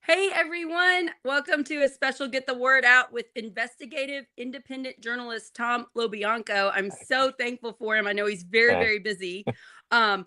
Hey everyone, welcome to a special Get the Word Out with Investigative Independent Journalist Tom LoBianco. I'm so thankful for him. I know he's very, Hey, very busy. Um,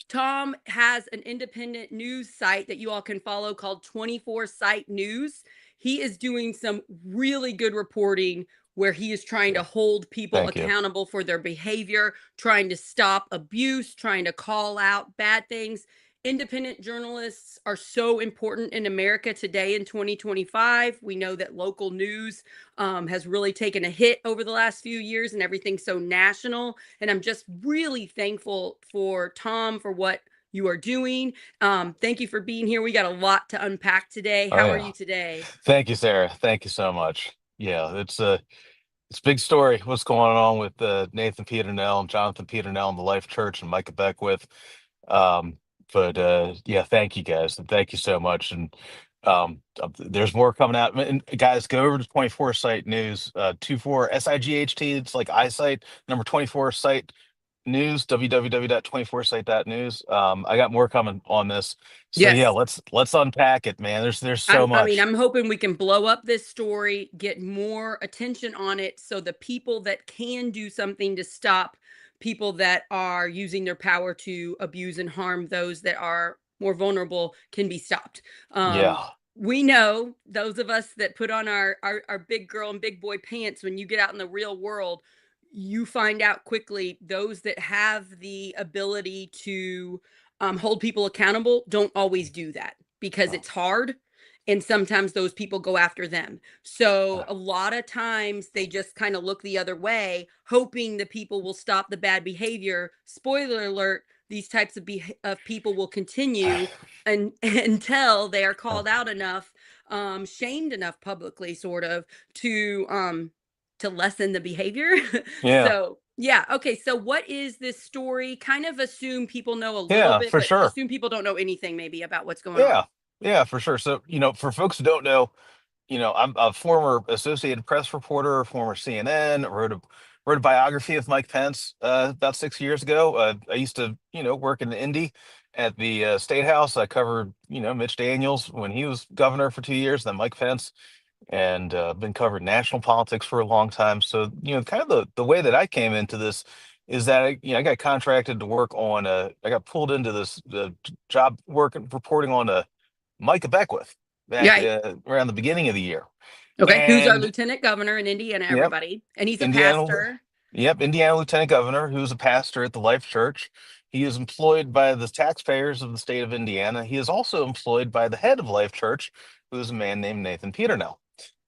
Tom has an independent news site that you all can follow called 24 Site News. He is doing some really good reporting where he is trying to hold people thank you. accountable for their behavior, trying to stop abuse, trying to call out bad things. Independent journalists are so important in America today in 2025. We know that local news has really taken a hit over the last few years and everything's so national. And I'm just really thankful for Tom for what you are doing. Thank you for being here. We got a lot to unpack today. Oh How are yeah, you today? thank you, Sarah. Thank you so much. Yeah, it's a big story. What's going on with Nathan Peternell and Jonathan Peternell and the Life Church and Micah Beckwith. Um, but yeah, thank you guys and thank you so much. And there's more coming out. And guys, go over to 24 Site News, 24 SIGHT. It's like eyesight number 24 Site News, www.24site.news. I got more coming on this. So yeah, Yes. let's unpack it, man. There's so I mean, much. I'm hoping we can blow up this story, get more attention on it so the people that can do something to stop people that are using their power to abuse and harm those that are more vulnerable can be stopped. Um, Yeah. we know those of us that put on our big girl and big boy pants when you get out in the real world, you find out quickly those that have the ability to hold people accountable don't always do that because it's hard and sometimes those people go after them. So a lot of times they just kind of look the other way, hoping the people will stop the bad behavior. Spoiler alert, these types of people will continue and until they are called out enough, shamed enough publicly, sort of, to lessen the behavior. Yeah. So yeah, okay. So what is this story? Kind of assume people know a little Yeah, bit, for but sure. assume people don't know anything maybe about what's going on. Yeah. Yeah, for sure. So, for folks who don't know, I'm a former Associated Press reporter, former CNN, wrote a biography of Mike Pence about 6 years ago. I used to, work in Indy at the State House. I covered, Mitch Daniels when he was governor for 2 years, then Mike Pence, and been covering national politics for a long time. So, kind of the way that I came into this is that I got contracted to work on I got pulled into this job working reporting on Micah Beckwith back Right. around the beginning of the year. Okay. Who's our And lieutenant governor in Indiana, yep, everybody? And he's a Indiana, pastor. Indiana Lieutenant Governor, who's a pastor at the Life Church. He is employed by the taxpayers of the state of Indiana. He is also employed by the head of Life Church, who is a man named Nathan Peternell.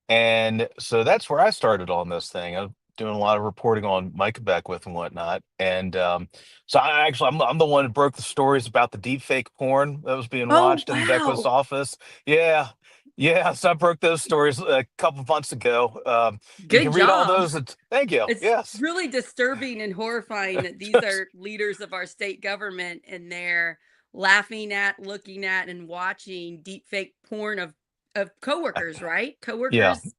And so that's where I started on this thing. I'm doing a lot of reporting on Micah Beckwith and whatnot. And so I'm the one who broke the stories about the deep fake porn that was being Oh, watched in Beckwith's wow. office. Yeah. Yeah. So I broke those stories a couple months ago. You Good can read all job. those. Thank you. It's Yes. really disturbing and horrifying that these Just, are leaders of our state government and they're laughing at, looking at, and watching deep fake porn of coworkers, right? yeah. Coworkers.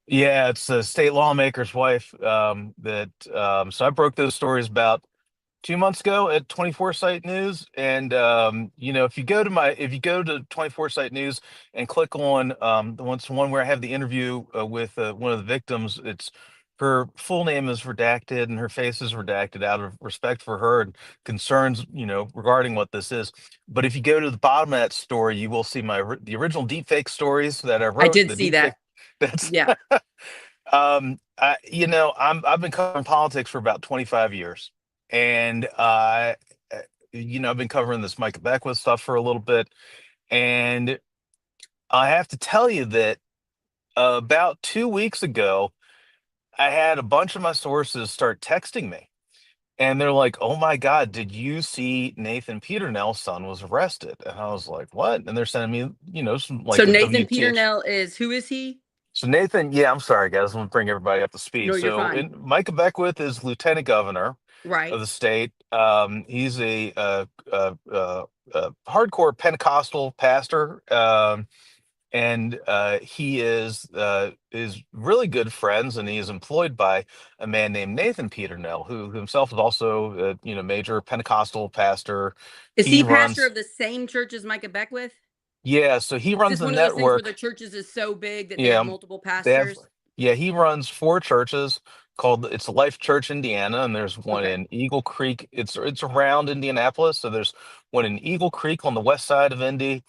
Yeah. It's a state lawmaker's wife that so I broke those stories about 2 months ago at 24 Site News. And if you go to 24 Site News and click on the one where I have the interview with one of the victims, it's her full name is redacted and her face is redacted out of respect for her and concerns, regarding what this is. But if you go to the bottom of that story, you will see the original deepfake stories that I I wrote, did the see deepfake that. that's Yeah. I've been covering politics for about 25 years, and I've been covering this Micah Beckwith stuff for a little bit, and I have to tell you that about 2 weeks ago, I had a bunch of my sources start texting me, and they're like, "Oh my God, did you see Nathan Peternell's son was arrested?" And I was like, "What?" And they're sending me, some like So the Nathan WTH. Peternell is who is he? So Nathan, yeah, I'm sorry, guys. I'm gonna bring everybody up to speed. No, you're So, fine. Micah Beckwith is lieutenant governor of Right. the state. He's a hardcore Pentecostal pastor, and he is really good friends, and he is employed by a man named Nathan Peternell, who himself is also a major Pentecostal pastor. Is He he pastor runs. of the same church as Micah Beckwith? Yeah, so he Is runs this the one of those things where the network. churches is so big that they Yeah, have multiple they have. pastors? Yeah, he runs four churches called it's Life Church Indiana, and there's one Okay. in Eagle Creek. It's around Indianapolis, so there's one in Eagle Creek on the west side of Indy.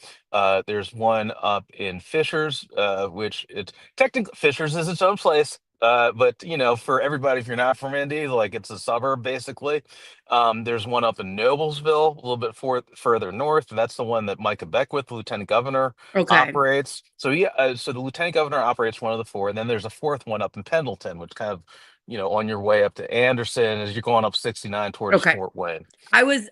There's one up in Fishers, which it's technically Fishers is its own place. But for everybody, if you're not from Indy, like it's a suburb basically. There's one up in Noblesville, a little bit further north. And that's the one that Micah Beckwith, the lieutenant governor, Okay. operates. So yeah, so the lieutenant governor operates one of the four, and then there's a fourth one up in Pendleton, which kind of, on your way up to Anderson as you're going up 69 towards Okay. Fort Wayne.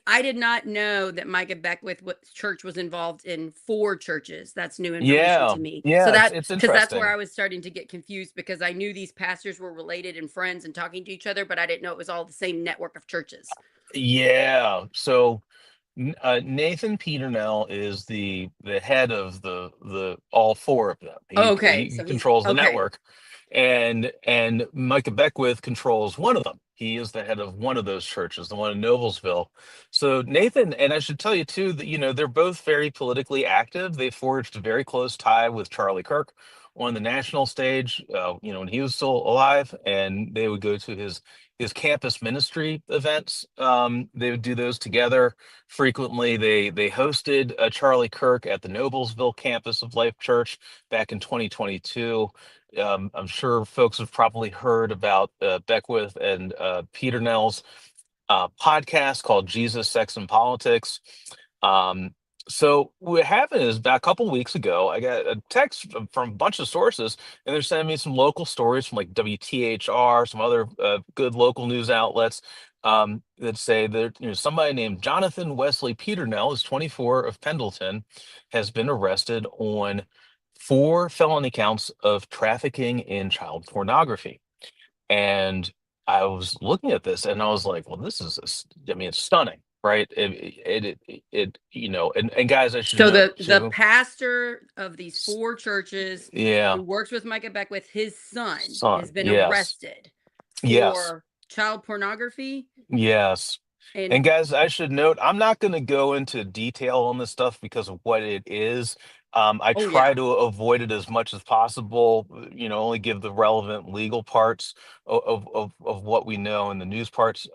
I did not know that Micah Beckwith church was involved in four churches. That's new information Yeah, to me. So yeah, that it's because that's where interesting. I was starting to get confused because I knew these pastors were related and friends and talking to each other, but I didn't know it was all the same network of churches. Yeah. So Nathan Peternell is the head of the all four of them. He Okay, he so he's controls the okay. network, and Micah Beckwith controls one of them. He is the head of one of those churches, the one in Noblesville. So Nathan, and I should tell you too that they're both very politically active. They forged a very close tie with Charlie Kirk on the national stage. When he was still alive, and they would go to his campus ministry events. They would do those together frequently. They hosted Charlie Kirk at the Noblesville campus of Life Church back in 2022. I'm sure folks have probably heard about Beckwith and Peter Nell's podcast called Jesus, Sex, and Politics. Um, so what happened is about a couple weeks ago, I got a text from a bunch of sources, and they're sending me some local stories from like WTHR, some other good local news outlets that say that somebody named Jonathan Wesley Peternell is 24 of Pendleton, has been arrested on four felony counts of trafficking in child pornography. And I was looking at this and I was like, well, this is, I mean, it's stunning, right? And guys, I should So note the too. pastor of these s- four churches Yeah, who works with Micah Beckwith, his son has son, been yes, arrested yes, for child pornography yes. and And guys, I should note, I'm not going to go into detail on this stuff because of what it is. I oh try yeah. to avoid it as much as possible, only give the relevant legal parts of what we know and the news parts.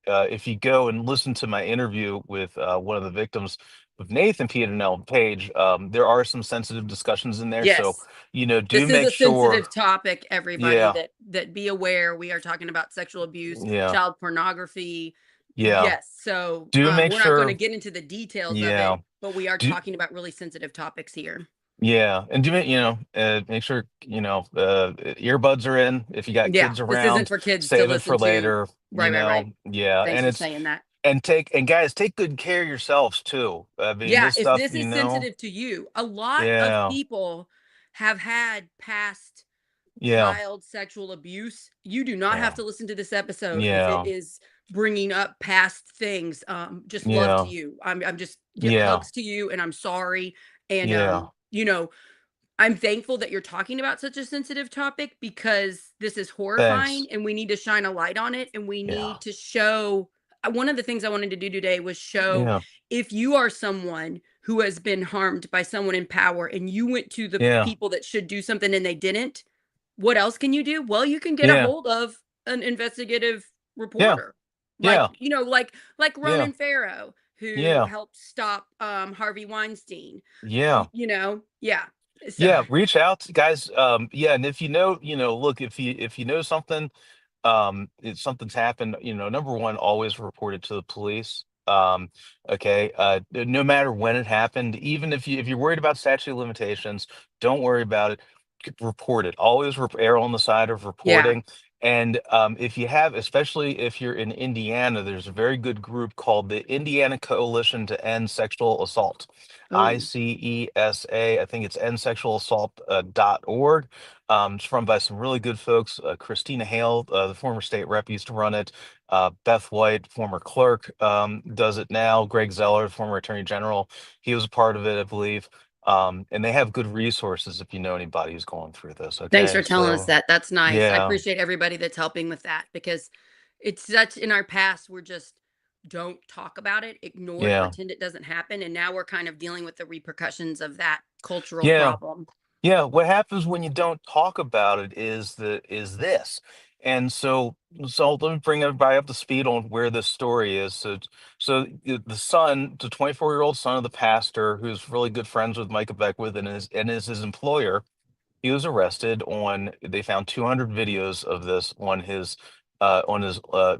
If you go and listen to my interview with one of the victims with Nathan Piedonell page, there are some sensitive discussions in there. So, Yes. do This is make a sure. sensitive topic, everybody, Yeah, that be aware. We are talking about sexual abuse, yeah, child pornography. yeah. Yes. So Do make we're not going to sure. get into the details of Yeah. it, but we are Do talking about really sensitive topics here. Yeah, and make sure earbuds are in if you got Yeah. kids This isn't around. for kids to Save it listen for to. later. Right, right, right. Yeah, Thanks and for it's saying that. and guys, take good care of yourselves too. I mean, Yeah, this if stuff, this is sensitive to you, a lot of yeah, people have had past yeah, child sexual abuse. You do not have yeah, to listen to this episode if it yeah, is bringing up past things. Just love to yeah, you. I'm just yeah, hugs to you, and I'm sorry. And yeah. I'm thankful that you're talking about such a sensitive topic because this is horrifying Thanks. and we need to shine a light on it and we Yeah, need to show one of the things I wanted to do today was show yeah, if you are someone who has been harmed by someone in power and you went to the yeah, people that should do something and they didn't, what else can you do? Well, you can get a yeah, hold of an investigative yeah, reporter. Like, yeah, like yeah, Ronan Farrow who yeah, helped stop Harvey Weinstein. yeah. Yeah. So Yeah, reach out, guys. Yeah, and if look, if you know something, if something's happened, number one, always report it to the police. Okay, no matter when it happened, even if you're worried about statute of limitations, don't worry about it. Report it. Always err on the side of yeah. reporting. And if you have, especially if you're in Indiana, there's a very good group called the Indiana Coalition to End Sexual Assault. Oh, ICESA. I think it's endsexualassault.org. It's run by some really good folks. Christina Hale, the former state rep, used to run it. Beth White, former clerk, does it now. Greg Zeller, former attorney general, he was a part of it, I believe. And they have good resources if you know anybody who's going through this. thanks Okay, for telling us so that. That's nice. I yeah, appreciate everybody that's helping with that because it's such in our past, we're just don't talk about it, ignore it, Yeah. pretend it doesn't happen, and now we're kind of dealing with the repercussions of that cultural Yeah. problem. Yeah, what happens when you don't talk about it is this. And so let me bring everybody up to speed on where this story is. The son, the 24-year-old son of the pastor, who's really good friends with Micah Beckwith and is his employer, he was arrested on they found 200 videos of this on his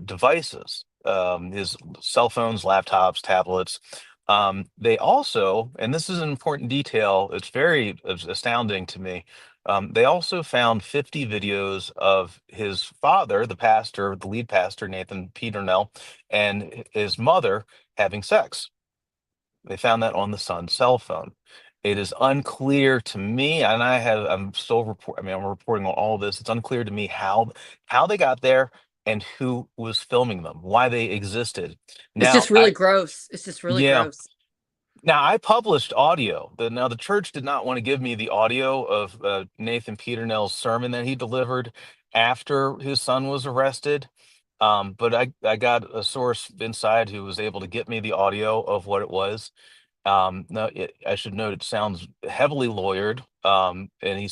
devices, his cell phones, laptops, tablets. They also, and this is an important detail, it's very astounding to me. They also found 50 videos of his father, the pastor, the lead pastor, Nathan Peternell, and his mother having sex. They found that on the son's cell phone. It is unclear to me, and I'm still report. I mean, I'm reporting on all this. It's unclear to me how they got there and who was filming them, why they existed. It's Now, just really gross. It's just really yeah, gross. now I published audio. Now the church did not want to give me the audio of Nathan Peternell's sermon that he delivered after his son was arrested. But I got a source inside who was able to get me the audio of what it was. No, I should note it sounds heavily lawyered. And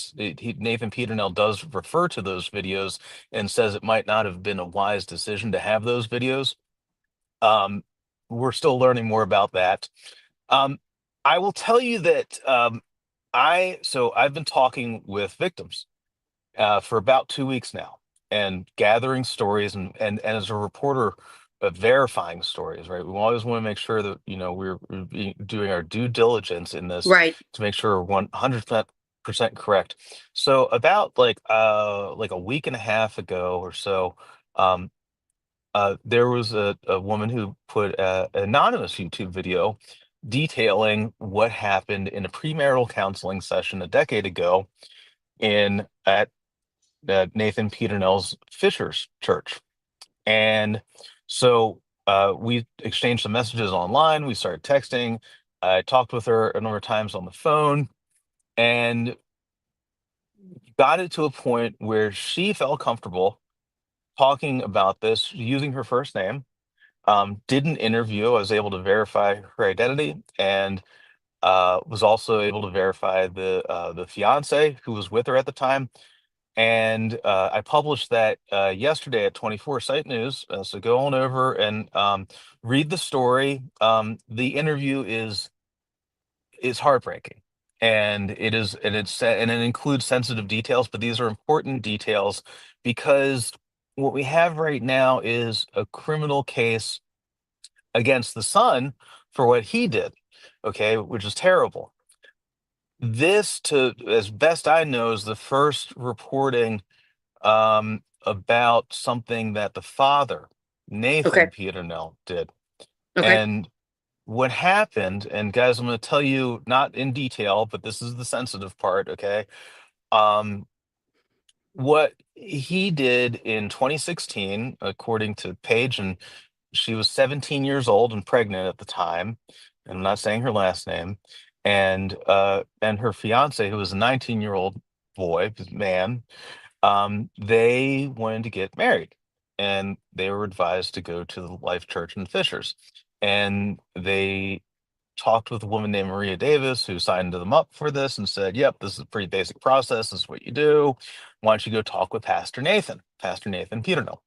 Nathan Peternell does refer to those videos and says it might not have been a wise decision to have those videos. Um, we're still learning more about that. Um, I will tell you that I've been talking with victims for about 2 weeks now and gathering stories and as a reporter verifying stories, right? We always want to make sure that we're doing our due diligence in this Right. to make sure we're 100% correct. So about like a week and a half ago or so, um there was a woman who put an anonymous YouTube video detailing what happened in a premarital counseling session a decade ago in at Nathan Peternell's Fisher's church. And we exchanged some messages online. We started texting. I talked with her a number of times on the phone and got it to a point where she felt comfortable talking about this using her first name. Did an interview. I was able to verify her identity and was also able to verify the fiance who was with her at the time. And I published that yesterday at 24 Site News. So go on over and read the story. The interview is heartbreaking, and it includes sensitive details, but these are important details because what we have right now is a criminal case against the son for what he did, okay, which is terrible. This, to as best I know, is the first reporting about something that the father, Okay. Nathan Pieternel, did. Okay. And what happened, and guys, I'm going to tell you not in detail, but this is the sensitive part, okay? Um, what he did in 2016, according to Paige, and she was 17 years old and pregnant at the time. And I'm not saying her last name. And her fiance, who was a 19-year-old boy, man, they wanted to get married, and they were advised to go to the Life Church in Fishers. And they talked with a woman named Maria Davis who signed them up for this and said, "Yep, this is a pretty basic process. This is what you do. Why don't you go talk with Pastor Nathan Peternell?"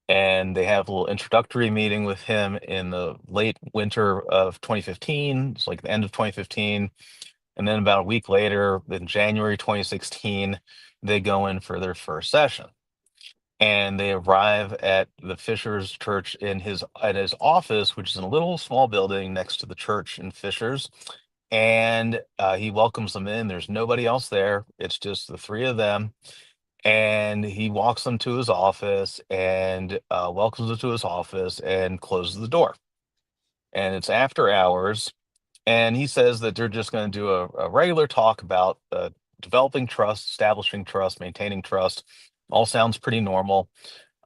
And they have a little introductory meeting with him in the late winter of 2015. It's like the end of 2015. And then about a week later, in January 2016, they go in for their first session. And they arrive at the Fishers Church at his office, which is in a little small building next to the church in Fishers. And he welcomes them in. There's nobody else there. It's just the three of them. And he walks them to his office and welcomes them to his office and closes the door. And it's after hours. And he says that they're just going to do a regular talk about developing trust, establishing trust, maintaining trust. All sounds pretty normal.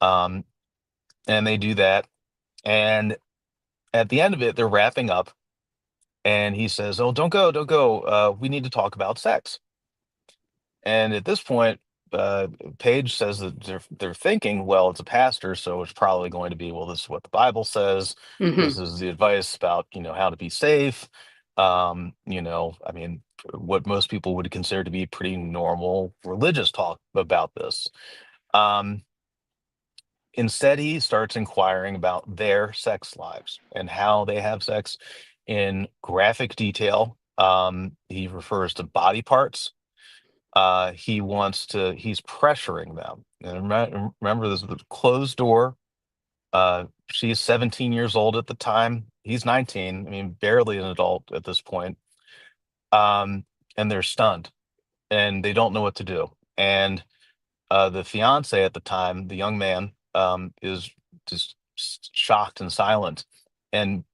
Um, and they do that. And at the end of it, they're wrapping up. And he says, "Oh, don't go, don't go. We need to talk about sex." And at this point, uh, page says that they're thinking, well, it's a pastor, so it's probably going to be, well, this is what the Bible says. This Mhm. is the advice about, how to be safe. I mean, what most people would consider to be pretty normal religious talk about this. Um, Instead, he starts inquiring about their sex lives and how they have sex in graphic detail. He refers to body parts. He's pressuring them. And remember, this is a closed door. She's 17 years old at the time. He's 19. I mean, barely an adult at this point. Um, and they're stunned and they don't know what to do. And the fiance at the time, the young man, is just shocked and silent. And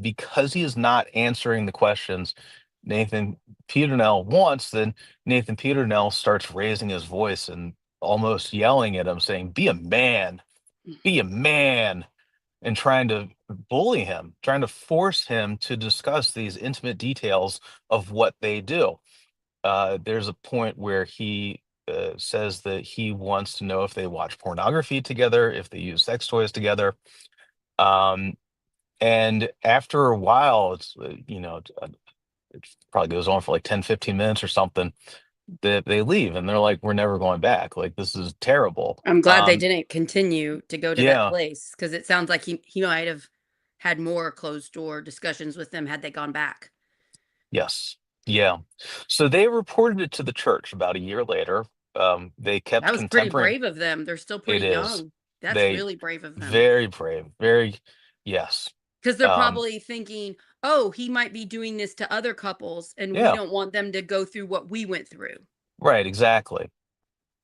because he is not answering the questions Nathan Peternell wants, then Nathan Peternell starts raising his voice and almost yelling at him, saying, be a man, and trying to bully him, trying to force him to discuss these intimate details of what they do. There's a point where he says that he wants to know if they watch pornography together, if they use sex toys together. Um, and after a while, it probably goes on for like 10, 15 minutes or something. They leave and they're like, we're never going back. Like, this is terrible. I'm glad they didn't continue to go to that Yeah, place because it sounds like he might have had more closed door discussions with them had they gone back. yes, yeah. So they reported it to the church about a year later. They kept That was pretty contemporary. brave of them. They're still It pretty is. young. That's They really brave of them. very brave, very, yes. Because 'Cause they're Um, probably thinking, "Oh, he might be doing this to other couples, and we yeah, don't want them to go through what we went through." right, exactly.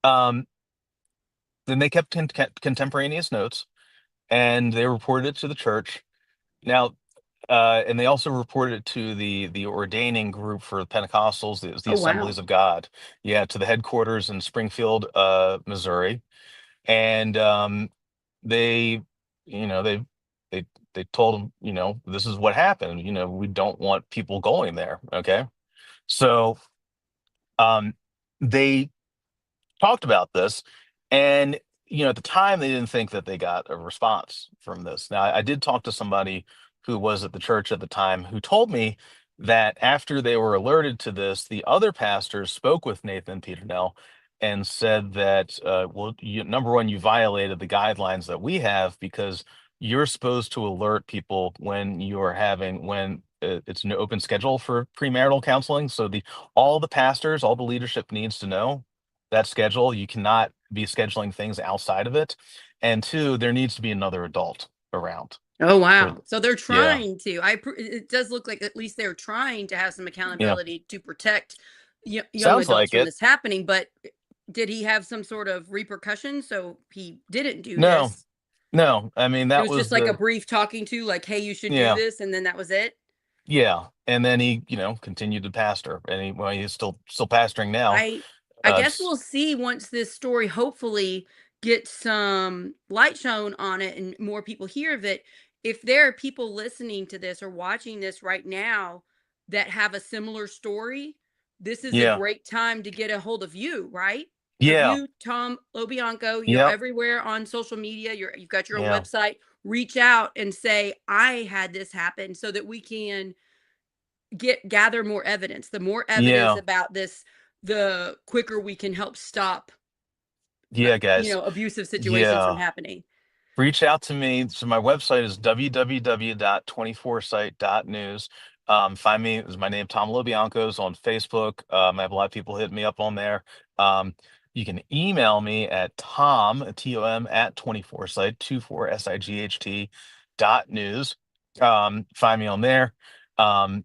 Um, then they kept contemporaneous notes and they reported it to the church. Now, and they also reported it to the ordaining group for the Pentecostals, the Oh, wow. Assemblies of God. Yeah, to the headquarters in Springfield, Missouri. And they, you know, they they told them, this is what happened. We don't want people going there. Okay. So um they talked about this, and at the time they didn't think that they got a response from this. Now, I did talk to somebody who was at the church at the time who told me that after they were alerted to this, the other pastors spoke with Nathan Peternell and said that, well, number one, you violated the guidelines that we have because you're supposed to alert people when it's an open schedule for premarital counseling. So all the pastors, all the leadership needs to know that schedule. You cannot be scheduling things outside of it. And two, there needs to be another adult around Oh, for wow. So they're yeah. trying to. It does look like at least they're trying to have some Yeah. accountability to protect young Sounds adults like from it. this happening, but did he have some sort of repercussion so he didn't do No, this? no. I mean, It that was was just like a the brief talking to, like, "Hey, you should do yeah, this," and then that was it? yeah. And then he, continued to pastor. And he's still pastoring now. I I guess It's we'll see once this story hopefully gets some light shown on it and more people hear of it. If there are people listening to this or watching this right now that have a similar story, this is a yeah. great time to get a hold of you, right? Of Yeah. you, Tom LoBianco. You're Yep. everywhere on social media. You've got your own Yeah. website. Reach out and say, I had this happen so that we can gather more evidence. The more evidence Yeah. about this, the quicker we can help stop, Yeah, guys. abusive situations from Yeah. happening. Reach out to me. So my website is www.24site.news. Find me, is my name, Tom LoBianco, is on Facebook. I have a lot of people hitting me up on there. Um, you can email me at Tom at 24site, 24SIGHT dot news. Find me on there.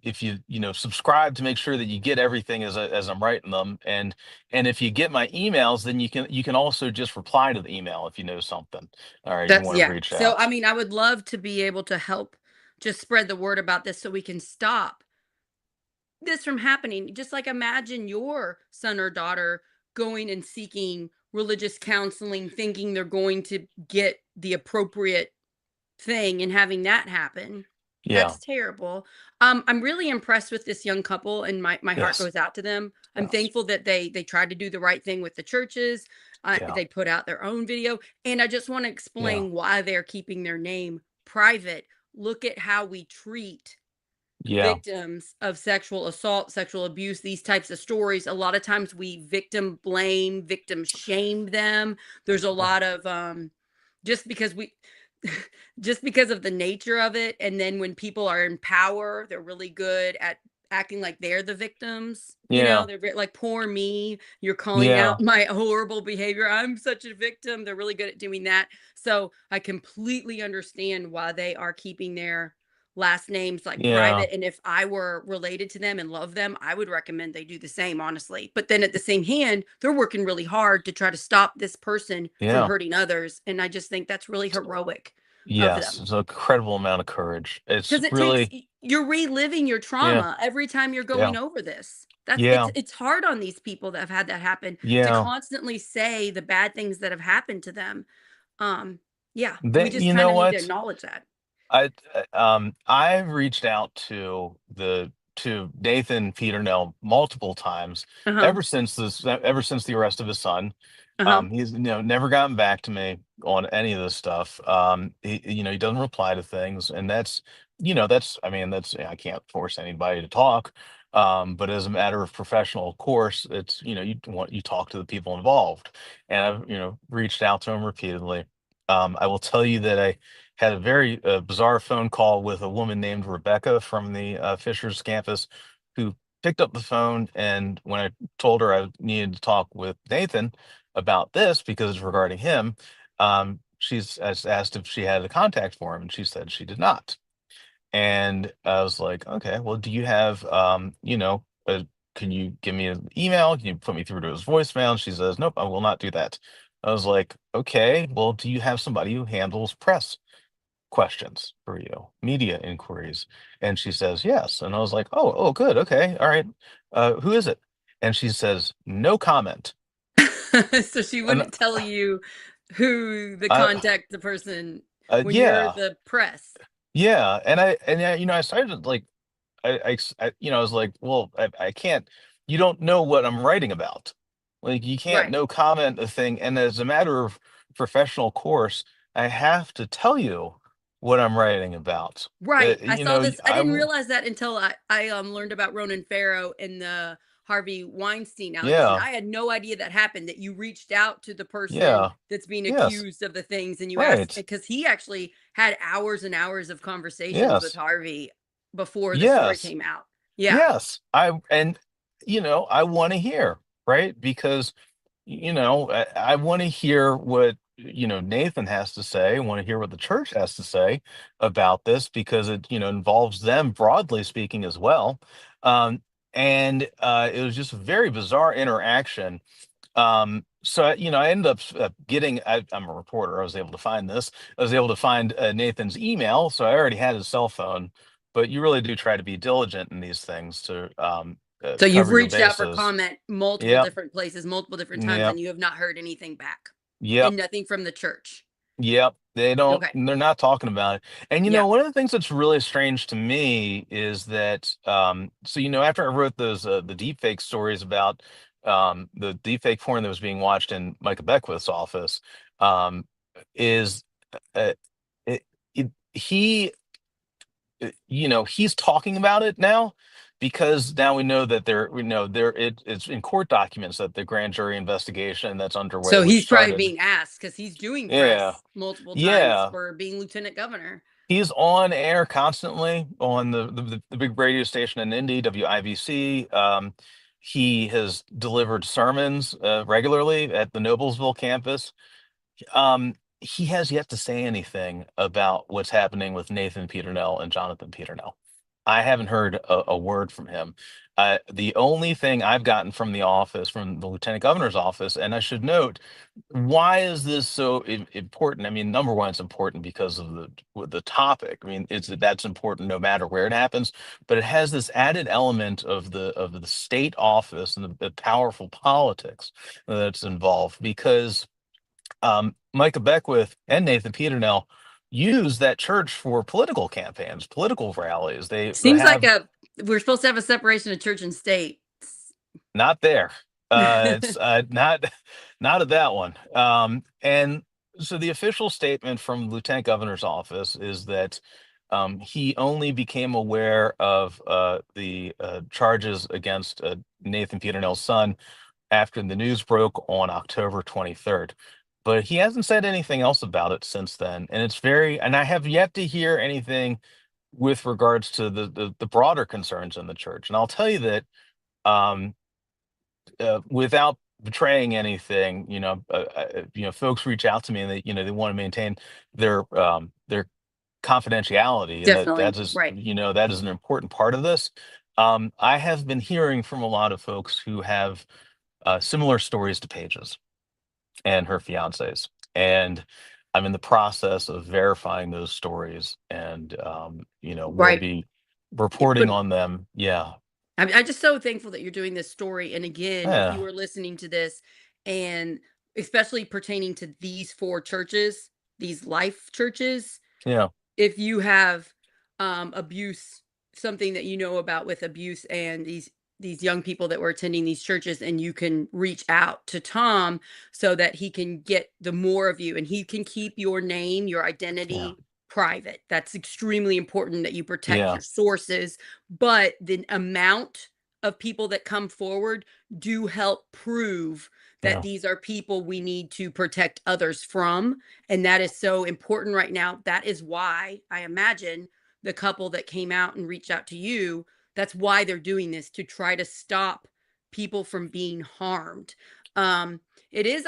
If you subscribe to make sure that you get everything as I'm writing them. And if you get my emails, then you can also just reply to the email if you know something. All right, you That's want to yeah. reach So out. I mean, I would love to be able to help just spread the word about this so we can stop this from happening. Just like imagine your son or daughter going and seeking religious counseling, thinking they're going to get the appropriate thing and having that happen. Yeah. That's terrible. I'm really impressed with this young couple, and my heart Yes. goes out to them. I'm Yes. thankful that they tried to do the right thing with the churches. Yeah. They put out their own video, and I just want to Yeah. explain why they're keeping their name private. Look at how we treat Yeah. victims of sexual assault, sexual abuse, these types of stories. A lot of times we victim blame, victim shame them. There's a Yeah. lot of just because we just because of the nature of it, and then when people are in power, they're really good at acting like they're the victims. Yeah. They're like, poor me, you're calling Yeah. out my horrible behavior. I'm such a victim. They're really good at doing that. So I completely understand why they are keeping their last names like Yeah. private. And if I were related to them and love them, I would recommend they do the same, honestly. But then at the same hand, they're working really hard to try to stop this person from Yeah. hurting others. And I just think that's really heroic of Yes. them. It's an incredible amount of courage. It's Because it takes really, you're reliving your yeah. trauma every time you're Yeah. going over this. That's Yeah. it's hard on these people that have had that happen to Yeah. constantly say the bad things that have happened to them. Um, yeah, we They, just you kind know of need to what? acknowledge that. I've reached out to Nathan Peternell multiple times Uh-huh. ever since the arrest of his son. Uh-huh. He's never gotten back to me on any of this stuff. He doesn't reply to things, and that's I mean that's I can't force anybody to talk. But as a matter of professional course, it's you talk to the people involved, and I've reached out to him repeatedly. I will tell you that I had a very bizarre phone call with a woman named Rebecca from the Fishers campus who picked up the phone. And when I told her I needed to talk with Nathan about this because it's regarding him, asked if she had a contact for him, and she said she did not. And I was like, okay, well, do you have, can you give me an email? Can you put me through to his voicemail? And she says, nope, I will not do that. I was like, okay, well, do you have somebody who handles press questions for you, media inquiries? And she says, yes. And I was like, oh, good. Okay. All right. Who is it? And she says, no comment. So she And wouldn't tell you who the I, contact the person when you're yeah, the press. yeah. I started like, I was like, well, I can't, you don't know what I'm writing about. Like, you can't Right. no comment a thing. And as a matter of professional course, I have to tell you what I'm writing about. Right. I You saw know, this. I I, didn't w- realize that until I learned about Ronan Farrow and the Harvey Weinstein allegation. yeah, I had no idea that happened, that you reached out to the person yeah, that's being yes, accused of the things, and you asked, right, because he actually had hours and hours of conversations with yes, Harvey before the story yes. came out. Yeah. Yes, I want to hear, right? Because I want to hear what Nathan has to say. I want to hear what the church has to say about this because it involves them broadly speaking as well. Um, and it was just a very bizarre interaction. I ended up getting. I'm a reporter. I was able to find this. I was able to find Nathan's email, so I already had his cell phone. But you really do try to be diligent in these things to So you've cover your reached out for bases. comment multiple Yep. different places, multiple different times, Yep. and you have not heard anything back, Yep. and nothing from the church. Yep. Okay. They're not talking about it. And Yeah. one of the things that's really strange to me is that after I wrote those the deepfake stories about the deepfake porn that was being watched in Micah Beckwith's office, um is uh, it, he he's talking about it now because now it's in court documents that the grand jury investigation that's underway, So which he's probably started. being asked because he's doing Yeah. press multiple times Yeah. for being lieutenant governor. He's on air constantly on the big radio station in Indy, WIBC. He has delivered sermons regularly at the Noblesville campus. He has yet to say anything about what's happening with Nathan Peternell and Jonathan Peternell. I haven't heard a word from him. The only thing I've gotten from the office, from the lieutenant governor's office, and I should note, why is this so important? I mean, number one, it's important because of the topic. I mean, that's important no matter where it happens, but it has this added element of the state office and the powerful politics that's involved because Micah Beckwith and Nathan Peternell use that church for political campaigns, political rallies. They Seems like have a we're supposed to have a separation of church and state. not there. It's not not at that one. And so the official statement from the Lieutenant Governor's office is that he only became aware of the charges against Nathan Peternell's son after the news broke on October 23rd. But he hasn't said anything else about it since then. And it's very, and I have yet to hear anything with regards to the broader concerns in the church. And I'll tell you that um, without betraying anything, folks reach out to me and they want to maintain their confidentiality, and Definitely. Right. that is an important part of this. I have been hearing from a lot of folks who have similar stories to Paige's and her fiance's, and I'm in the process of verifying those stories, and we'll Right. be But reporting on them. Yeah, I'm just so thankful that you're doing this story. And again, if you yeah, are listening to this, and especially pertaining to these four churches, these life churches, yeah, if you have abuse, something that you know about with abuse, and these young people that were attending these churches, and you can reach out to Tom so that he can get the more of you, and he can keep your name, your yeah, identity private. That's extremely important that you protect yeah, your sources, but the amount of people that come forward do help prove that yeah, these are people we need to protect others from, and that is so important right now. That is why I imagine the couple that came out and reached out to you, that's why they're doing this, to try to stop people from being harmed. Um, it is,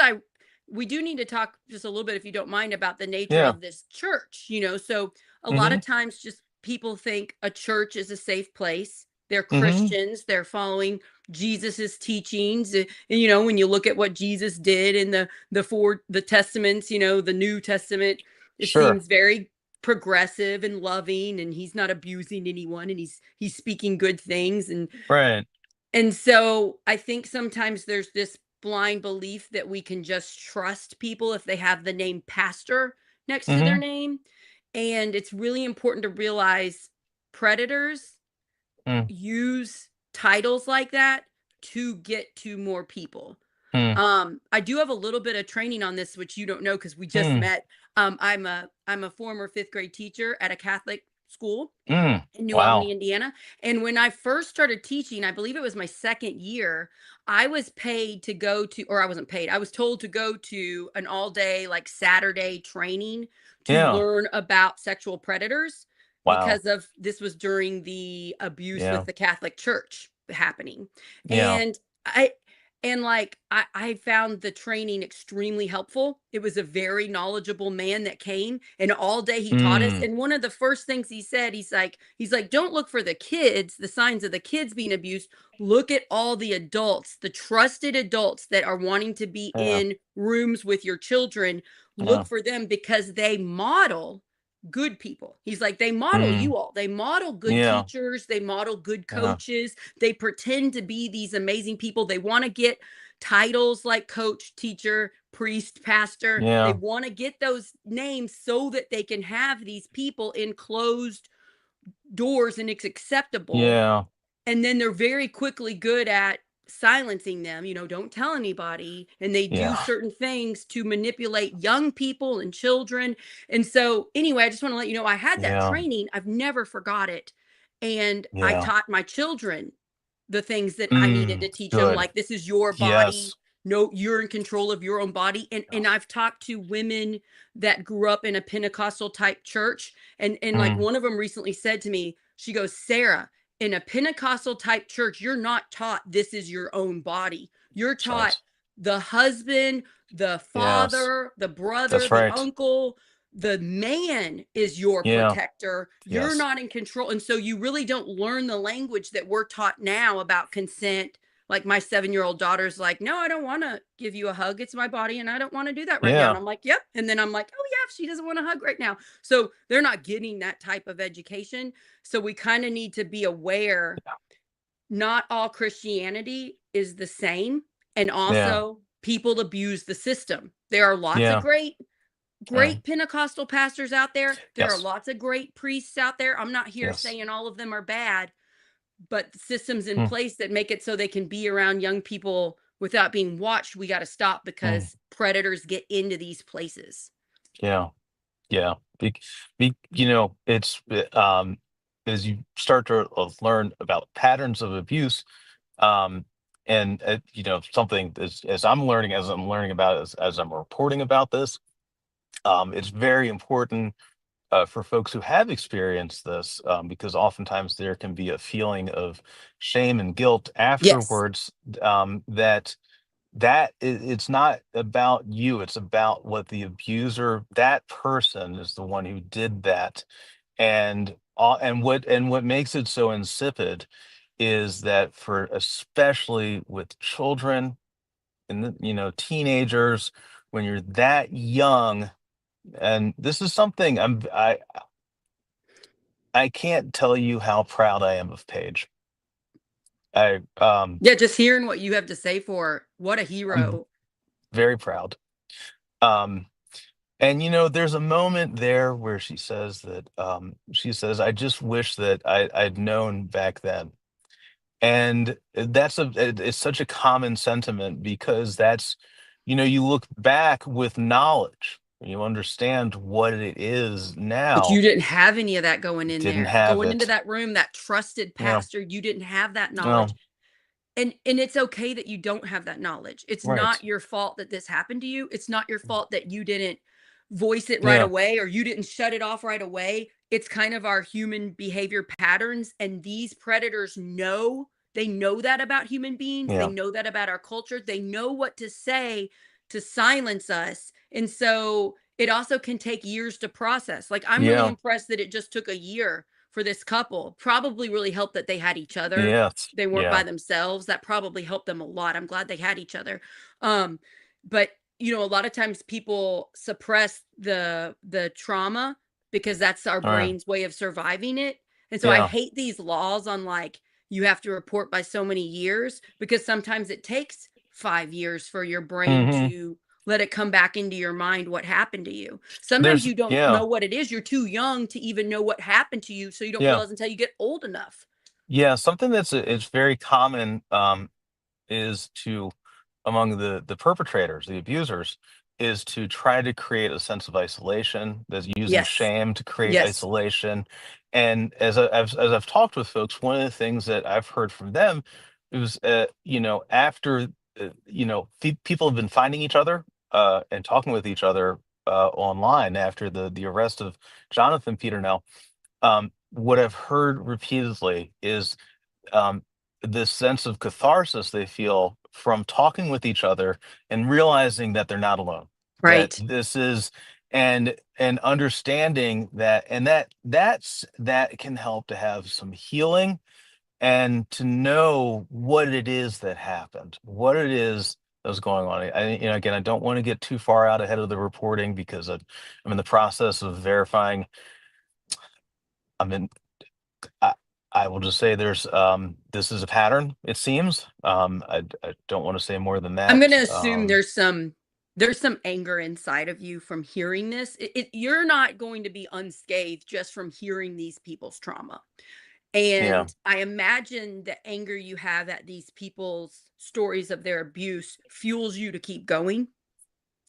we do need to talk just a little bit, if you don't mind, about the nature yeah. of this church. So a lot Mm-hmm. of times just people think a church is a safe place. They're Mm-hmm. Christians, they're following Jesus's teachings. And when you look at what Jesus did in the testaments, the New Testament, it Sure. seems very progressive and loving, and he's not abusing anyone, and he's speaking good things. Right. And so I think sometimes there's this blind belief that we can just trust people if they have the name pastor next to their Mm-hmm. name. And it's really important to realize predators Mm, use titles like that to get to more people. mm, I do have a little bit of training on this, which you don't know because we just mm, met. I'm a former fifth grade teacher at a Catholic school mm. in New Albany, Wow. Indiana. And when I first started teaching, I believe it was my second year, I was paid to go to, or I wasn't paid, I was told to go to an all day, like Saturday training to Yeah. learn about sexual predators, Wow. because of this was during the abuse with Yeah. the Catholic Church happening. Yeah. And I, I found the training extremely helpful. It was a very knowledgeable man that came, and all day he taught us. Mm. And one of the first things he said, he's like, don't look for the kids, the signs of the kids being abused. Look at all the adults, the trusted adults that are wanting to be Yeah. in rooms with your children. Look Yeah. for them because they model good people. He's like, they model Mm. you all. They model good Yeah. teachers, they model good Yeah. coaches. They pretend to be these amazing people. They want to get titles like coach, teacher, priest, pastor. They Yeah. want to get those names so that they can have these people in closed doors, and it's acceptable. Yeah. And then they're very quickly good at silencing them. Don't tell anybody. And they do Yeah. certain things to manipulate young people and children. And so, anyway, I just want to let you know I had that Yeah. training. I've never forgot it. And I Yeah. taught my children the things that I needed Mm. to teach them, Good. like, this is your body. Yes. No, you're in control of your own body. And I've talked to women that grew up in a Pentecostal type church. And like, Mm. one of them recently said to me, she goes, Sarah, in a Pentecostal type church, you're not taught this is your own body. You're That's taught right. the husband, the Yes. father, the brother, That's the right. uncle, the man is your Yeah. protector. You're Yes. not in control. And so you really don't learn the language that we're taught now about consent. Like, my 7-year-old daughter's like, no, I don't want to give you a hug. It's my body, and I don't want to do that right now. And Yeah. I'm like, yep. And then I'm like, oh, yeah, she doesn't want to hug right now. So they're not getting that type of education. So we kind of need to be aware not all Christianity is the same. And Yeah. also, people abuse the system. There are lots of Yeah. great great Pentecostal pastors out there. There are Yes. lots of great priests out there. I'm not here Yes. saying all of them are bad, but systems in Mm, place that make it so they can be around young people without being watched, we got to stop mm, because predators get into these places. yeah. Yeah. It's as you start to learn about patterns of abuse, um, and something as I'm learning about as I'm reporting about this, it's very important for folks who have experienced this, because oftentimes there can be a feeling of shame and guilt Yes. afterwards, it's not about you, it's about what the abuser, that person is the one who did that. And what makes it so insipid is that, for especially with children and teenagers, when you're that young, and this is something I can't tell you how proud I am of Paige. I Yeah, just hearing what you have to say for what a I'm hero. very proud. Um And there's a moment there where she says, "I just wish that I'd known back then." And it's such a common sentiment, because you look back with knowledge, you understand what it is But you now. didn't have any of that going in Didn't there. have Going into it. that room, that trusted Yeah. pastor, you didn't have that knowledge. No. And it's okay that you don't have that knowledge. It's Right. not your fault that this happened to you. It's not your fault that you didn't voice it right Yeah. away or you didn't shut it off right away. It's kind of our human behavior patterns, and these predators know, they know that about human beings. They Yeah. know that about our culture. They know what to say to silence us. And so it also can take years to process. Like, I'm really Yeah. impressed that it just took a year for this couple. Probably really helped that they had each other, Yes. they weren't Yeah. by themselves. That probably helped them a lot. I'm glad they had each other. Um, but a lot of times people suppress the trauma because that's our All right. brain's way of surviving it. And so I Yeah. hate these laws on, like, you have to report by so many years, because sometimes it takes 5 years for your brain Hmm. to let it come back into your mind what happened to you. Sometimes There's you don't Yeah. know what it is. You're too young to even know what happened to you. So you don't Yeah. realize until you get old enough. Yeah. Something it's very common, is to among the perpetrators, the abusers, is to try to create a sense of isolation. That's using Yes. shame to create Yes. isolation. And as I've talked with folks, one of the things that I've heard from them is, after people have been finding each other, and talking with each other, online after the arrest of Jonathan Peternell. What I've heard repeatedly is, um, this sense of catharsis they feel from talking with each other and realizing that they're not alone. That Right. this is and understanding that, and that can help to have some healing, and to know what it is that happened, what it is that was going on. Again, I don't want to get too far out ahead of the reporting, because I'm in the process of verifying. I'm in I I will just say this is a pattern, it seems. I don't wanna say more than I'm that. gonna assume there's some anger inside of you from hearing this. You're not going to be unscathed just from hearing these people's trauma. Yeah. And I imagine the anger you have at these people's stories of their abuse fuels you to keep going.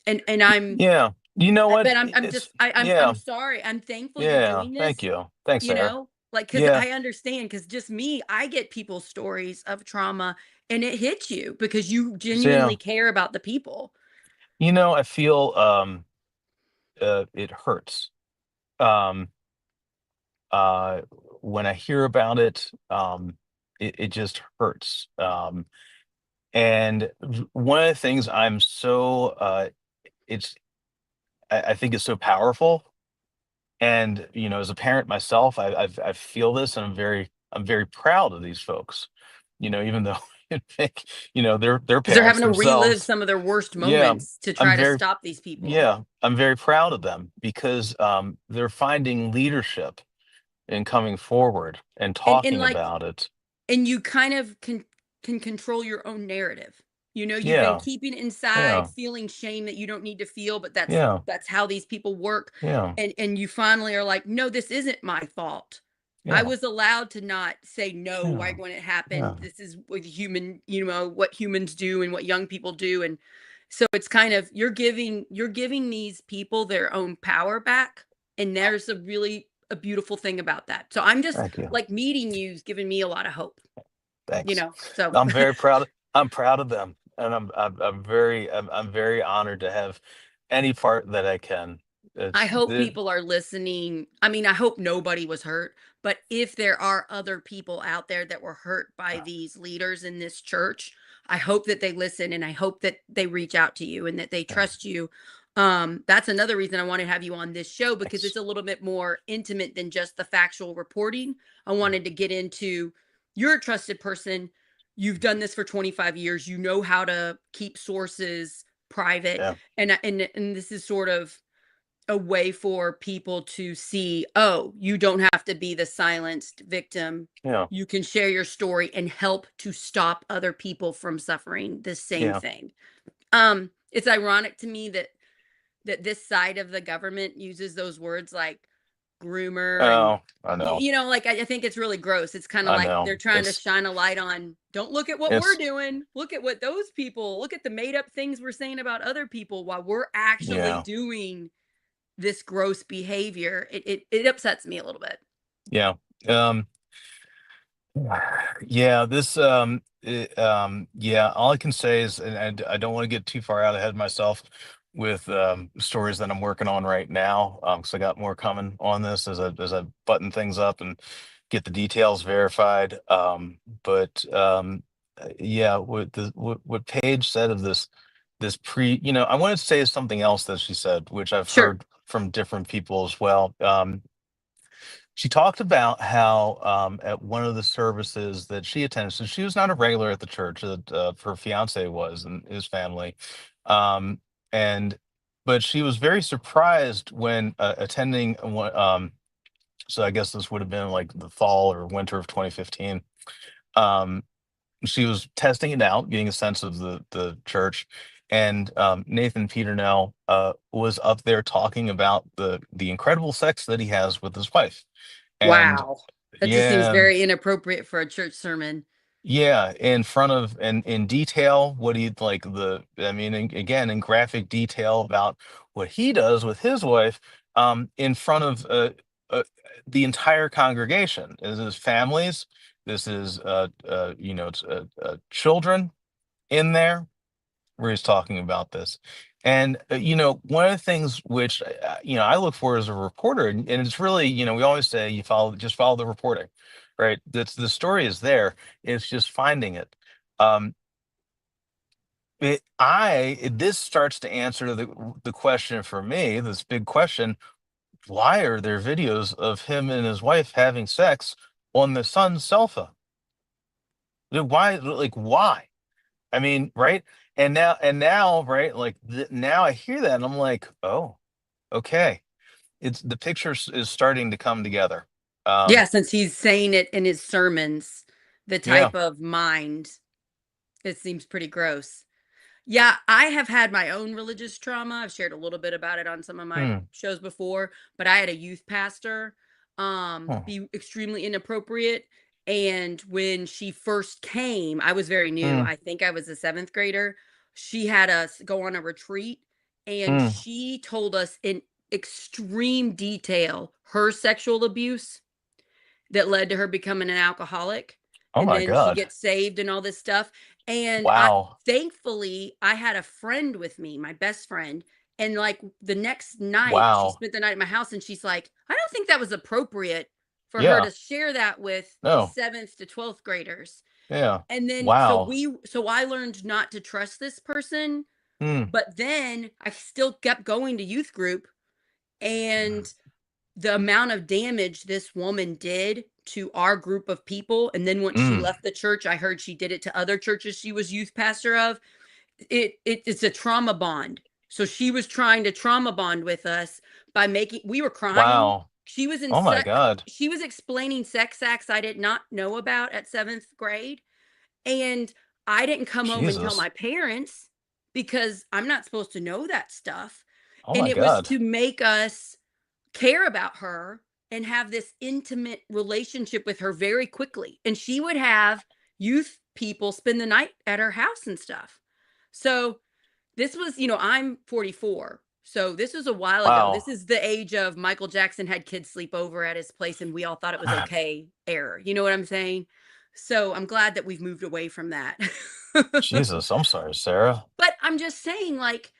And Yeah. You know what? but I'm It's just I'm Yeah, sorry. I'm thankful you're yeah, doing thank this, you. Thanks, Sarah. like, because Yeah, I understand, because just me, I get people's stories of trauma, and it hits you because you yeah. genuinely care about the people. I feel, it hurts, um, uh, when I hear about it, it just hurts, and one of the things it's I think is so powerful. And as a parent myself, I feel this, and I'm very proud of these folks. Even though they're 'Cause they're parents having to relive themselves. some of their worst Yeah, moments to I'm try to very stop these people. yeah, I'm very proud of them, because they're finding leadership in coming forward and And talking like, about it. and you kind of can control your own narrative. You know, you've been Yeah. keeping it inside, Yeah. feeling shame that you don't need to feel, but Yeah. that's how these people work. Yeah. And you finally are like, "No, this isn't my fault. I Yeah. was allowed to not say no Yeah. right when it happened. Yeah. This is what human, you know, what humans do and what young people do." And so it's kind of you're giving these people their own power back, and there's a beautiful thing about that. So I'm just Thank you. like meeting you's given me a lot of hope, you Thanks. know. So I'm very proud. I'm proud of them, and I'm very honored to have any part that I can. I It's hope the people are listening. I mean, I hope nobody was hurt, but if there are other people out there that were hurt by these leaders in this church, I hope that they listen, and I hope that they reach out to you and that they yeah, trust you. That's another reason I want to have you on this show, because thanks. it's a little bit more intimate than just the factual reporting. I wanted to get into, you're a trusted person. You've done this for 25 years. You know how to keep sources private, Yeah. and this is sort of a way for people to see, oh, you don't have to be the silenced victim. Yeah. You can share your story and help to stop other people from suffering the same Yeah. thing. It's ironic to me that this side of the government uses those words like groomer and Oh, I know. you know, like I think it's really gross. It's kind of I like know. they're trying to shine a light on, don't look at what we're It's doing. Look at what those people, look at the made up things we're saying about other people while we're actually yeah. doing this gross behavior. It upsets me a little bit. Yeah. Um. Yeah. Yeah. All I can say is, and I don't want to get too far out ahead of myself with stories that I'm working on right now. Because I got more coming on this as I button things up and get the details verified. Yeah, what Paige said of this I wanted to say something else that she said, which I've Sure. heard from different people as well. She talked about how at one of the services that she attended, so she was not a regular at the church that her fiance was and his family, um, and but she was very surprised when attending one. So I guess this would have been like the fall or winter of 2015. Um, she was testing it out, getting a sense of the church, and Nathan Peternell was up there talking about the incredible sex that he has with his wife. And Wow. That just seems yeah, very inappropriate for a church sermon. yeah, in front of and in detail, what he like I mean, again, in graphic detail about what he does with his wife, in front of uh, the entire congregation. This is families. This is children in there where he's talking about this. And one of the things which I look for as a reporter, and it's really, we always say you follow the reporting, right? That's the story is there. It's just finding it. Um, this starts to answer the question for me, this big question: why are there videos of him and his wife having sex on the son's cell phone? Why, like, why? I mean, right? And now, right? Like now I hear that and I'm like, oh, okay. It's the picture is starting to come together. Yeah, Um, since he's saying it in his sermons, the yeah. type of mind, it seems pretty gross. Yeah, I have had my own religious trauma. I've shared a little bit about it on some of my Hmm. shows before, but I had a youth pastor Hmm. be extremely inappropriate. And when she first came, I was very new. Hmm. I think I was a seventh grader. She had us go on a retreat, and Hmm. she told us in extreme detail her sexual abuse that led to her becoming an alcoholic, Oh and my then she God. gets saved and all this stuff. And I Wow. thankfully I had a friend with me, my best friend, and like the next night she Wow. spent the night at my house, and she's like, "I don't think that was appropriate for her Yeah. to share that with No. 7th to 12th graders." Yeah. And then Wow. so I learned not to trust this person, Hmm. but then I still kept going to youth group, Hmm. and the amount of damage this woman did to our group of people, and then once she Hmm. left the church, I heard she did it to other churches she was youth pastor of. It's a trauma bond. So she was trying to trauma bond with us by making, we were crying. Wow. She was in Oh my sex, God. she was explaining sex acts I did not know about at 7th grade. And I didn't come home and tell Jesus. my parents because I'm not supposed to know that stuff. Oh And my it was God. to make us care about her and have this intimate relationship with her very quickly. And she would have youth people spend the night at her house and stuff. So this was, I'm 44. So this was a while ago. This Wow. is the age of Michael Jackson had kids sleep over at his place and we all thought it was okay error. You know what I'm saying? So I'm glad that we've moved away from that. Jesus. I'm sorry, Sarah. But I'm just saying, like,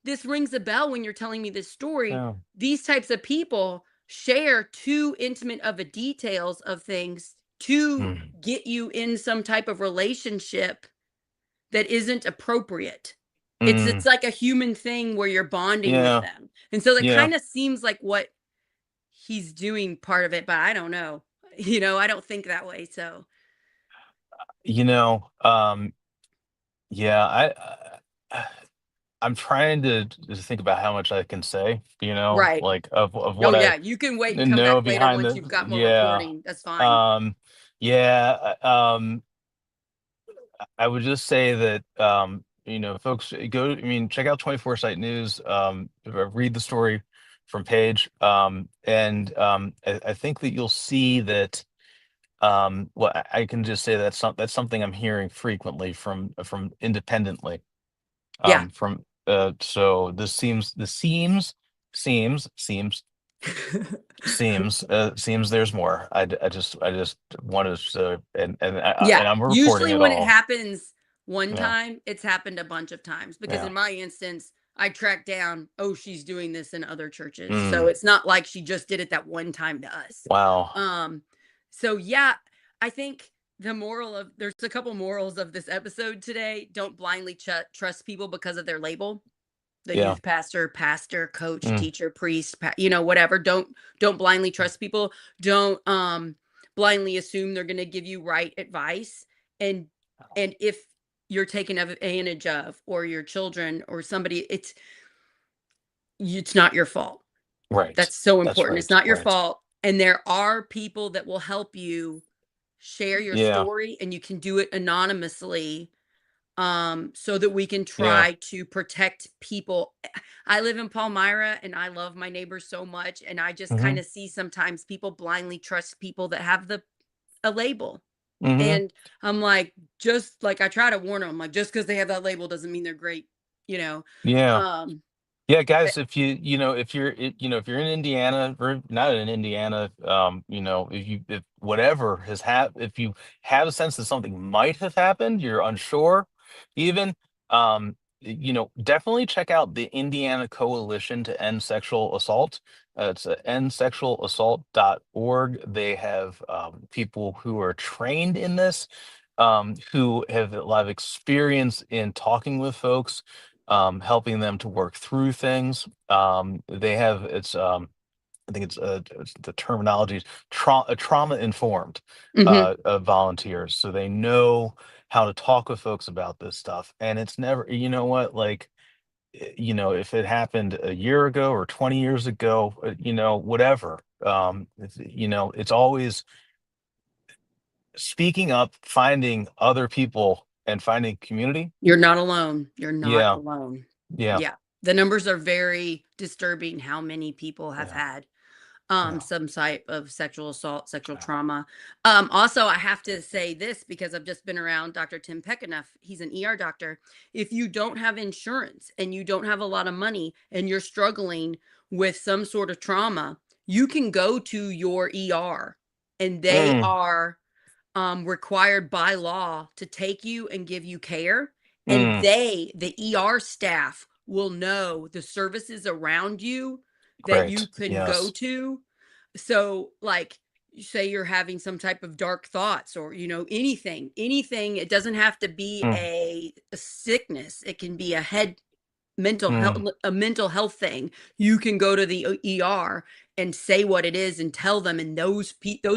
this rings a bell when you're telling me this story. Yeah. These types of people share too intimate of a details of things to Mm. get you in some type of relationship that isn't appropriate. It's Mm. like a human thing where you're bonding with Yeah. them. And so that Yeah. kind of seems like what he's doing part of it, but I don't know. I don't think that way. So, You know, yeah, I'm trying to think about how much I can say, right. like of Oh what I yeah, you can wait and come back know later behind once the you've got more yeah. reporting. That's fine. Um yeah, I would just say that folks I mean, check out 24 Site News, read the story from Page. And I think that you'll see that well, I can just say that's something I'm hearing frequently from independently. Yeah. From so seems seems there's more. I just wanted to, Yeah, and I'm reporting usually it when it all. happens one Yeah, time, it's happened a bunch of times because yeah. in my instance, I tracked down, oh, she's doing this in other churches. So Mm, it's not like she just did it that one time to us. wow. Um, so yeah, I think there's a couple morals of this episode today. Don't blindly trust people because of their label. The Yeah. youth pastor, coach, Mm, teacher, priest, whatever. Don't blindly trust people. Don't blindly assume they're going to give you right advice. And if you're taken advantage of or your children or somebody, it's not your fault. right. That's so That's important. It's right. not your Right. fault. And there are people that will help you share your Yeah. story and you can do it anonymously so that we can Yeah. try to protect people. I live in Palmyra and I love my neighbors so much and I just kind Hmm. of see sometimes people blindly trust people that have the a label. Hmm. And I'm like, just like I try to warn them, like just because they have that label doesn't mean they're great, you know. Yeah. Um Yeah, eh, guys, if if you're in Indiana or not in Indiana, if whatever if you have a sense that something might have happened, you're unsure even, definitely check out the Indiana Coalition to End Sexual Assault. It's endsexualassault.org. They have people who are trained in this, who have a lot of experience in talking with folks, helping them to work through things. They have I think the terminology is trauma informed mhm. volunteers, so they know how to talk with folks about this stuff. And it's never, you know what, like, if it happened a year ago or 20 years ago, whatever. It's always speaking up, finding other people, and finding community. You're not alone. You're not Yeah, alone. yeah, Yeah. The numbers are very disturbing how many people have yeah, had yeah. some type of sexual assault, sexual Yeah. trauma. Also, I have to say this because I've just been around Dr. Tim Peckenough. He's an ER doctor. If you don't have insurance and you don't have a lot of money and you're struggling with some sort of trauma, you can go to your ER and they Mm, are required by law to take you and give you care. And mm, the ER staff, will know the services around you that you great. can go Yes. to. So, like, you say you're having some type of dark thoughts or, anything. It doesn't have to be Mm, a sickness. It can be mm, a mental health thing. You can go to the ER and say what it is and tell them, and those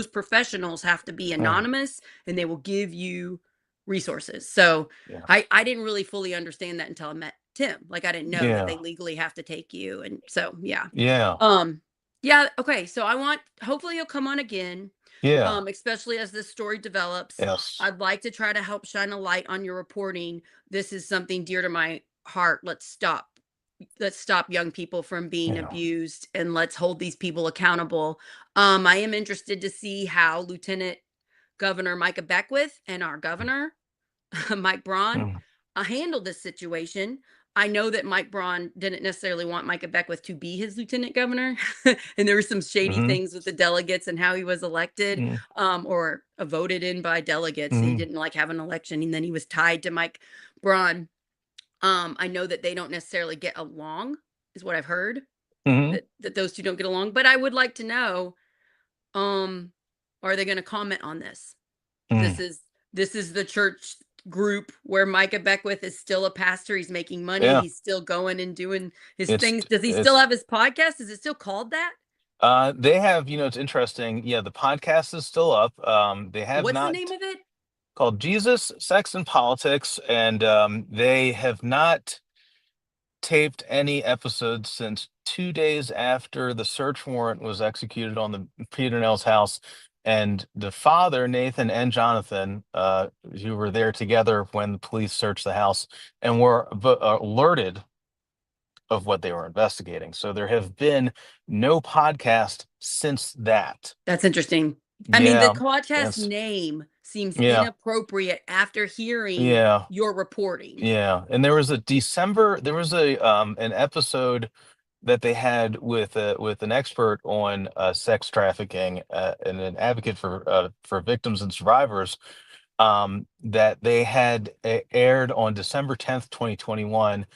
professionals have to be mm, anonymous and they will give you resources. So yeah. I didn't really fully understand that until I met Tim. Like I didn't know that they Yeah. legally have to take you, and so yeah. Yeah. Um, yeah, okay. So hopefully you'll come on again. Yeah. especially as this story develops. Yes. I'd like to try to help shine a light on your reporting. This is something dear to my heart. Let's stop young people from being Yeah. abused, and let's hold these people accountable. I am interested to see how Lieutenant Governor Micah Beckwith and our governor Mike Braun Mm, handled this situation. I know that Mike Braun didn't necessarily want Micah Beckwith to be his lieutenant governor, and there were some shady mhm, things with the delegates and how he was elected, mm, or voted in by delegates. He mhm, didn't like have an election, and then he was tied to Mike Braun. I know that they don't necessarily get along, is what I've heard. mhm, That those two don't get along, but I would like to know, um, are they going to comment on this? This mm. is this is the church group where Micah Beckwith is still a pastor. He's making money. Yeah. He's still going and doing his It's things. Does he still it's have his podcast? Is it still called that? they have, it's interesting. Yeah, the podcast is still up. They have What's the name not of it? called Jesus, Sex and Politics, and they have not taped any episodes since 2 days after the search warrant was executed on the Peter Nell's house. And the father, Nathan and Jonathan, who were there together when the police searched the house and were alerted of what they were investigating. So there have been no podcast since that. That's interesting. I mean, the Yeah, podcast that's name seems yeah, inappropriate after hearing yeah, your reporting. yeah. And there was a an episode that they had with an expert on sex trafficking and an advocate for victims and survivors, that they had aired on December 10th, 2021,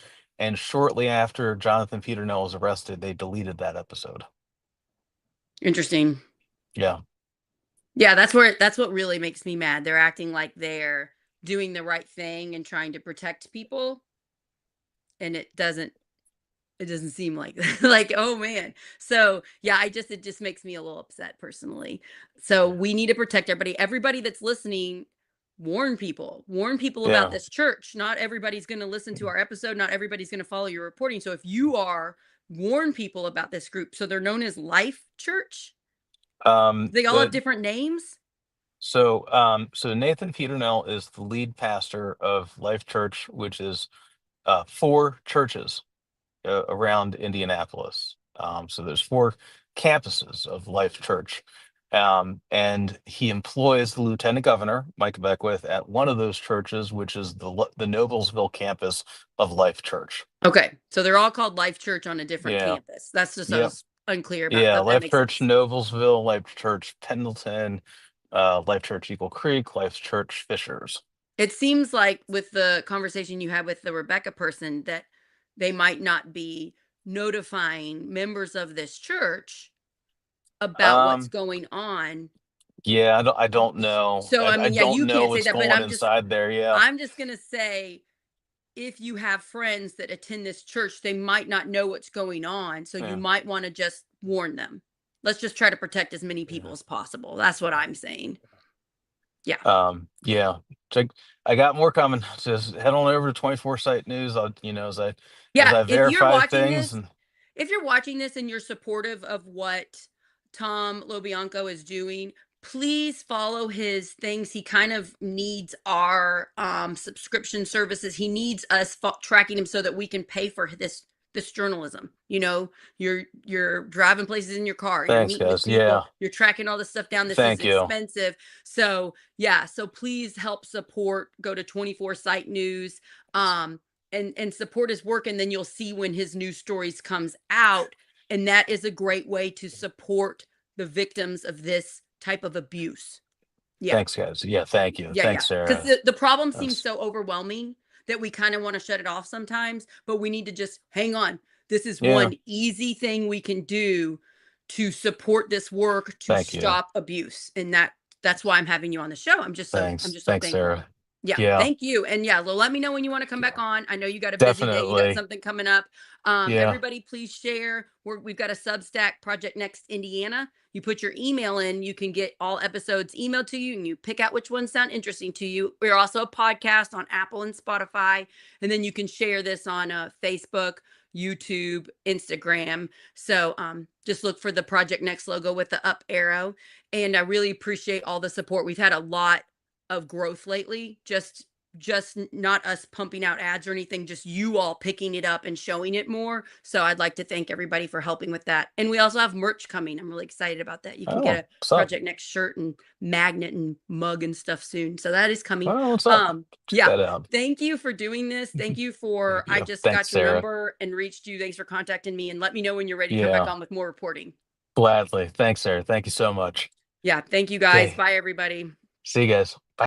and shortly after Jonathan Peter Nell was arrested, they deleted that episode. Interesting. Yeah. Yeah, that's what really makes me mad. They're acting like they're doing the right thing and trying to protect people, and it doesn't seem like like, oh man. So yeah, it just makes me a little upset personally. So we need to protect everybody. Everybody that's listening, warn people about Yeah. this church. Not everybody's going to listen to our episode. Not everybody's going to follow your reporting. So if you are, warn people about this group. So they're known as Life Church. They all have The different names. so Nathan Peter Nell is the lead pastor of Life Church, which is four churches around Indianapolis. So there's four campuses of Life Church. And he employs the lieutenant governor, Mike Beckwith, at one of those churches, which is the Noblesville campus of Life Church. Okay. So they're all called Life Church on a different Yeah. campus. That's just I Yep. was unclear about, Yeah. but that Life makes Church sense. Noblesville, Life Church Pendleton, Life Church Eagle Creek, Life Church Fishers. It seems like with the conversation you had with the Rebecca person that they might not be notifying members of this church about what's Um, going on. yeah, I don't know. So I I mean, yeah, don't you know can't say what's that, but going on inside there. Yeah. I'm just going to say if you have friends that attend this church, they might not know what's going on, so you Yeah. might want to just warn them. Let's just try to protect as many people Yeah. as possible. That's what I'm saying. Yeah. Yeah. Check. I got more coming. Just head on over to 24 Site News. As Yeah, I if you're verify watching things, this and if you're watching this and you're supportive of what Tom LoBianco is doing, please follow his things. He kind of needs our subscription services. He needs us tracking him so that we can pay for this journalism. You're driving places in your car, you're thanks, meeting with guys. Yeah. people, you're tracking all this stuff down. This is Thank you. expensive. So yeah, so please help support. Go to 24 Site News. And support his work, and then you'll see when his news stories comes out, and that is a great way to support the victims of this type of abuse. Yeah. Thanks, guys. Yeah. Thank you. Yeah, Thanks, because Sarah. the problem seems That's so overwhelming that we kind of want to shut it off sometimes, but we need to just hang on. This is yeah. one easy thing we can do to support this work to Thank you. stop abuse, and that's why I'm having you on the show. I'm Thanks. just so Thanks, thankful. Sarah. Yeah, Yeah. thank you. And yeah, well, let me know when you want to come back on. I know you got a busy day. You got Definitely. something coming up. Yeah. Everybody, please share. We've got a Substack, Project Next Indiana. You put your email in, you can get all episodes emailed to you, and you pick out which ones sound interesting to you. We're also a podcast on Apple and Spotify, and then you can share this on Facebook, YouTube, Instagram. So just Just look for the Project Next logo with the up arrow. And I really appreciate all the support. We've had a lot of growth lately. Just not us pumping out ads or anything, just you all picking it up and showing it more. So I'd like to thank everybody for helping with that. And we also have merch coming. I'm really excited about that. You can get Oh, a what's up? Project Next shirt and magnet and mug and stuff soon. So that is coming. Oh, what's up? Check Yeah. that out. Thank you for doing this. Thank you for Thank I you. just Thanks, got your Sarah. number and reached you. Thanks for contacting me and let me know when you're ready to come back Yeah, on with more reporting. gladly. Thanks, Sarah. Thank you so much. Yeah, thank you guys. Okay. Bye everybody. See you guys.